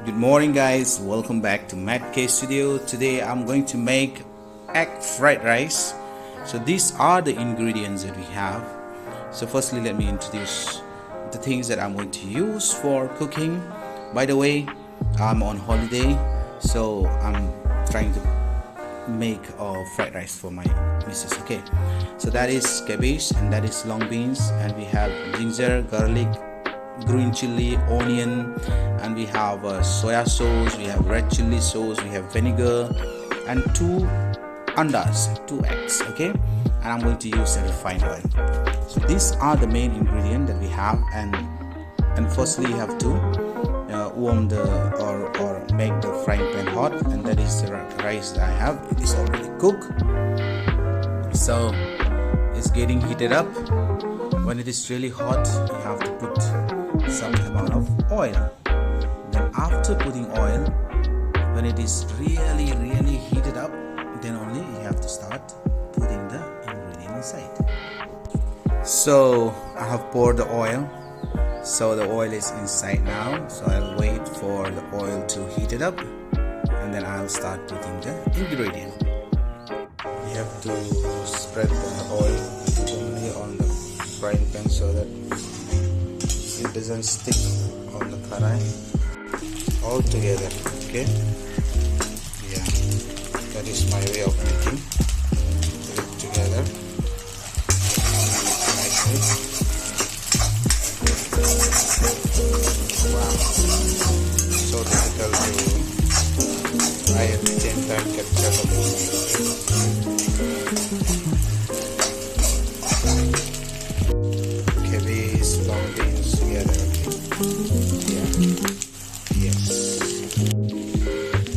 Good morning guys, welcome back to Matt K Studio. Today I'm going to make egg fried rice. So these are the ingredients that we have. So firstly let me introduce the things that I'm going to use for cooking. By the way, I'm on holiday, so I'm trying to make a fried rice for my missus. Okay, so that is cabbage and that is long beans, and we have ginger, garlic, green chili, onion, and we have soya sauce, we have red chili sauce, we have vinegar, and two eggs. Okay, and I'm going to use a refined oil. So these are the main ingredient that we have, and firstly you have to warm the or make the frying pan hot, and that is the rice that I have. It is already cooked, so it's getting heated up. When it is really hot, you have to put some amount of oil. Then after putting oil, when it is really heated up, then only you have to start putting the ingredient inside. So I have poured the oil, so the oil is inside now. So I'll wait for the oil to heat it up, and then I'll start putting the ingredient. You have to spread the oil evenly on the frying pan so that it doesn't stick on the karai all together. Okay, yeah, that is my way of making it together nicely. Wow, so difficult to fry at the same time capture the movement. Cabbage, long beans together. Yeah. Yes.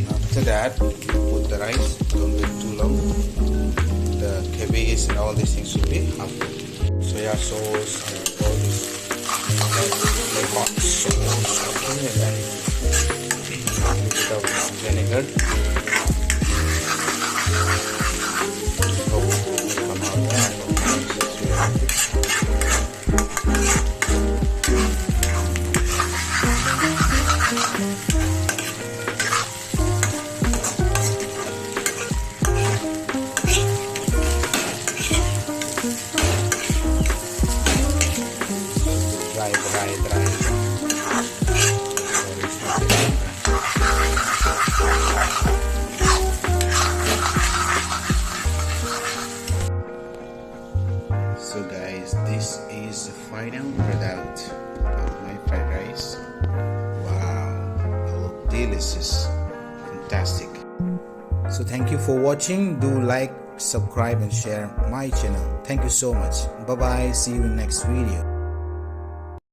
After that, put the rice. Don't wait too long. The cabbage and all these things should be half cooked. Soya sauce and all this like hot sauce. Okay, and then a little bit of vinegar. So will come out there. Dry. So guys, this is the final product of my fried rice. Wow, it looks delicious, fantastic. So thank you for watching. Do like, subscribe and share my channel. Thank you so much. Bye bye, see you in next video.